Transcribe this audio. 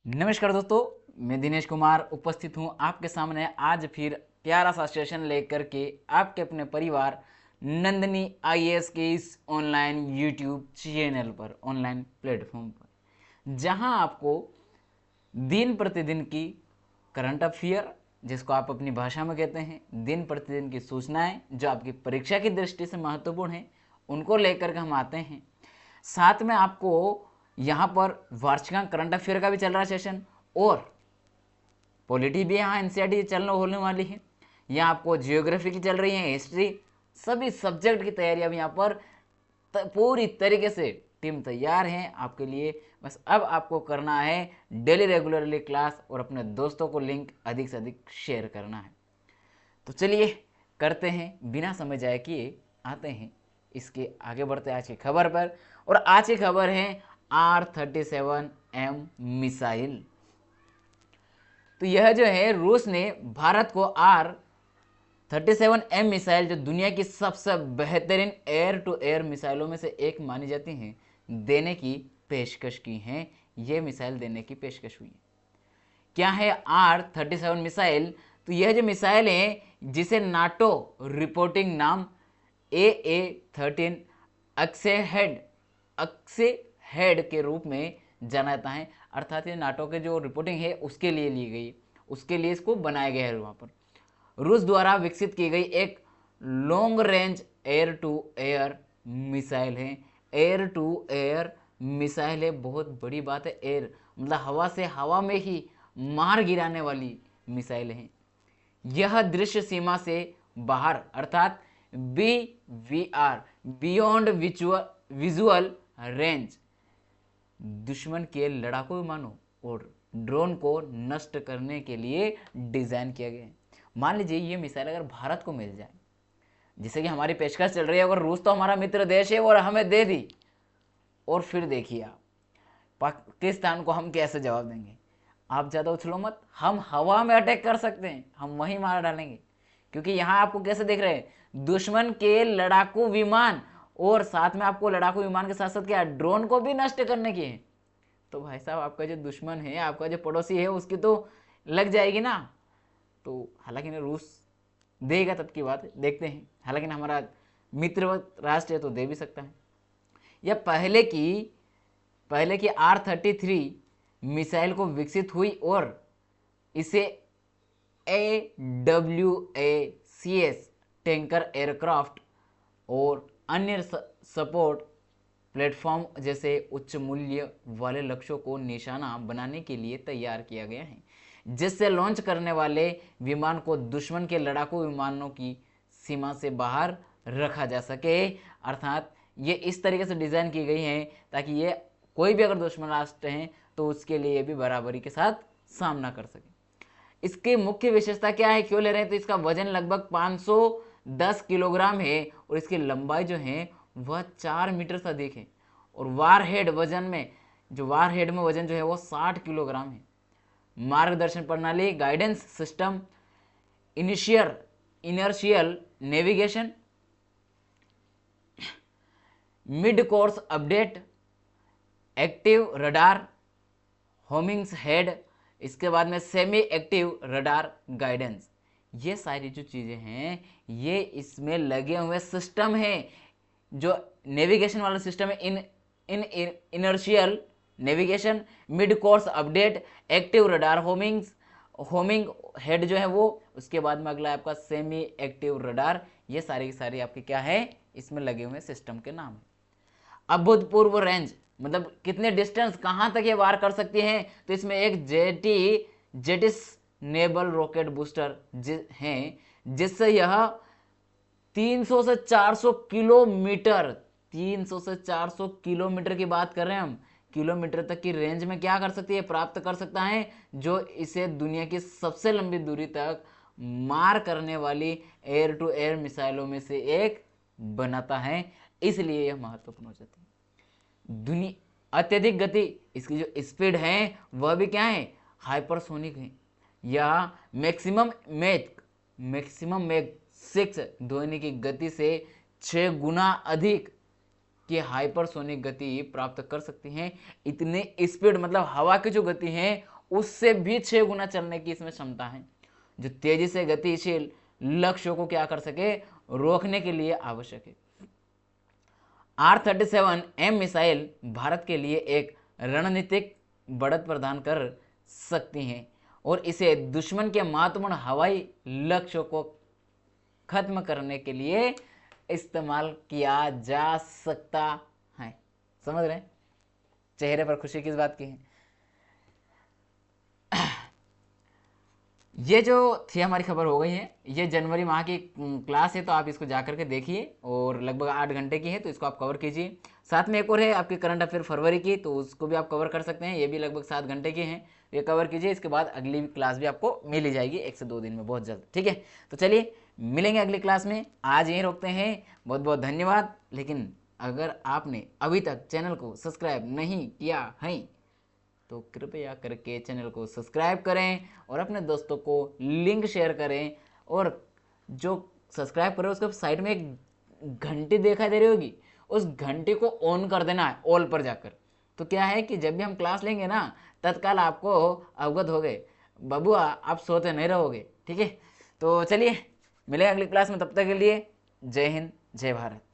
नमस्कार दोस्तों, मैं दिनेश कुमार उपस्थित हूं आपके सामने आज फिर प्यारा सा सेशन लेकर के आपके अपने परिवार नंदिनी आईएएस के इस ऑनलाइन यूट्यूब चैनल पर, ऑनलाइन प्लेटफॉर्म पर, जहां आपको दिन प्रतिदिन की करंट अफेयर, जिसको आप अपनी भाषा में कहते हैं, दिन प्रतिदिन की सूचनाएं जो आपकी परीक्षा की दृष्टि से महत्वपूर्ण हैं, उनको लेकर के हम आते हैं। साथ में आपको यहाँ पर वार्षिकांक करंट अफेयर का भी चल रहा है सेशन, और पॉलिटी भी यहाँ एनसीईआरटी चलने होने वाली है। यहाँ आपको जियोग्राफी की चल रही है, हिस्ट्री, सभी सब्जेक्ट की तैयारी अब यहाँ पर पूरी तरीके से टीम तैयार है आपके लिए। बस अब आपको करना है डेली रेगुलरली क्लास और अपने दोस्तों को लिंक अधिक से अधिक शेयर करना है। तो चलिए करते हैं, बिना समय जाए किए आते हैं इसके आगे बढ़ते हैं आज की खबर पर। और आज की खबर है R-37M मिसाइल। तो यह जो है, रूस ने भारत को R-37M मिसाइल, जो दुनिया की सबसे बेहतरीन एयर टू एयर मिसाइलों में से एक मानी जाती हैं, देने की पेशकश की है। ये मिसाइल देने की पेशकश हुई है। क्या है R-37 मिसाइल? तो यह जो मिसाइल है, जिसे नाटो रिपोर्टिंग नाम AA-13 अक्से हेड के रूप में जाना जाता है। अर्थात ये नाटो के जो रिपोर्टिंग है उसके लिए ली गई, उसके लिए इसको बनाया गया है। वहाँ पर रूस द्वारा विकसित की गई एक long range air to air missile है। एयर टू एयर मिसाइल है, बहुत बड़ी बात है। एयर मतलब हवा से हवा में ही मार गिराने वाली मिसाइल है। यह दृश्य सीमा से बाहर अर्थात BVR, बियॉन्ड विजुअल रेंज, दुश्मन के लड़ाकू विमानों और ड्रोन को नष्ट करने के लिए डिजाइन किया गया है। मान लीजिए ये मिसाइल अगर भारत को मिल जाए, जिसे कि हमारी पेशकश चल रही है, अगर रूस तो हमारा मित्र देश है और हमें दे दी, और फिर देखिए आप पाकिस्तान को हम कैसे जवाब देंगे। आप ज़्यादा उछलो मत, हम हवा में अटैक कर सकते हैं, हम वहीं मार डालेंगे। क्योंकि यहाँ आपको कैसे देख रहे हैं, दुश्मन के लड़ाकू विमान, और साथ में आपको लड़ाकू विमान के साथ साथ क्या, ड्रोन को भी नष्ट करने की है। तो भाई साहब, आपका जो दुश्मन है, आपका जो पड़ोसी है, उसकी तो लग जाएगी ना। तो हालांकि ना रूस देगा तब की बात है, देखते हैं। हालांकि हमारा मित्रवत राष्ट्र है तो दे भी सकता है। यह पहले की R-33 मिसाइल को विकसित हुई और इसे AWACS टैंकर एयरक्राफ्ट और अन्य सपोर्ट प्लेटफॉर्म जैसे उच्च मूल्य वाले लक्ष्यों को निशाना बनाने के लिए तैयार किया गया है, जिससे लॉन्च करने वाले विमान को दुश्मन के लड़ाकू विमानों की सीमा से बाहर रखा जा सके। अर्थात ये इस तरीके से डिज़ाइन की गई है ताकि ये कोई भी अगर दुश्मन राष्ट्र हैं तो उसके लिए भी बराबरी के साथ सामना कर सके। इसकी मुख्य विशेषता क्या है, क्यों ले रहे हैं? तो इसका वजन लगभग 510 किलोग्राम है और इसकी लंबाई जो है वह 4 मीटर से अधिक है। और वारहेड में वजन जो है वो 60 किलोग्राम है। मार्गदर्शन प्रणाली, guidance system, inertial navigation, mid course update, active radar, homings head, इसके बाद में सेमी एक्टिव रडार गाइडेंस, ये सारी जो चीज़ें हैं ये इसमें लगे हुए सिस्टम हैं। जो नेविगेशन वाला सिस्टम है, in inertial navigation, mid course update, active radar, homing head जो है वो, उसके बाद में अगला आपका सेमी एक्टिव रडार, ये सारी की सारी आपके क्या है, इसमें लगे हुए सिस्टम के नाम है। अभूतपूर्व रेंज मतलब कितने डिस्टेंस, कहां तक ये वार कर सकती हैं? तो इसमें एक जेटिस नेबल रॉकेट बूस्टर हैं, जिससे यह 300 से 400 किलोमीटर, 300 से 400 किलोमीटर की बात कर रहे हैं हम, किलोमीटर तक की रेंज में क्या कर सकती है, प्राप्त कर सकता है, जो इसे दुनिया की सबसे लंबी दूरी तक मार करने वाली एयर टू एयर मिसाइलों में से एक बनाता है। इसलिए यह महत्वपूर्ण हो जाती है। अत्यधिक गति, इसकी जो स्पीड है वह भी क्या है, हाइपरसोनिक है। यह मैक्सिमम मैग 6 ध्वनि की गति से 6 गुना अधिक की हाइपरसोनिक गति प्राप्त कर सकती हैं। इतने स्पीड मतलब हवा की जो गति है उससे भी 6 गुना चलने की इसमें क्षमता है, जो तेजी से गतिशील लक्ष्यों को क्या कर सके, रोकने के लिए आवश्यक है। R-37M मिसाइल भारत के लिए एक रणनीतिक बढ़त प्रदान कर सकती हैं और इसे दुश्मन के महत्वपूर्ण हवाई लक्ष्यों को खत्म करने के लिए इस्तेमाल किया जा सकता है। समझ रहे हैं? चेहरे पर खुशी किस बात की है? ये जो थी हमारी खबर हो गई है। ये जनवरी माह की क्लास है, तो आप इसको जा करके देखिए और लगभग 8 घंटे की है, तो इसको आप कवर कीजिए। साथ में एक और है आपकी करंट अफेयर फरवरी की, तो उसको भी आप कवर कर सकते हैं। ये भी लगभग 7 घंटे की है, ये कवर कीजिए। इसके बाद अगली क्लास भी आपको मिल ही जाएगी 1 से 2 दिन में, बहुत जल्द। ठीक है, तो चलिए मिलेंगे अगली क्लास में। आज यहीं रोकते हैं। बहुत बहुत धन्यवाद। लेकिन अगर आपने अभी तक चैनल को सब्सक्राइब नहीं किया है तो कृपया करके चैनल को सब्सक्राइब करें और अपने दोस्तों को लिंक शेयर करें। और जो सब्सक्राइब करें उसके साइड में एक घंटी दिखाई दे रही होगी, उस घंटी को ऑन कर देना है ऑल पर जाकर। तो क्या है कि जब भी हम क्लास लेंगे ना, तत्काल आपको अवगत हो गए, बबुआ आप सोते नहीं रहोगे। ठीक है, तो चलिए मिलेंगे अगली क्लास में। तब तक के लिए जय हिंद, जय भारत।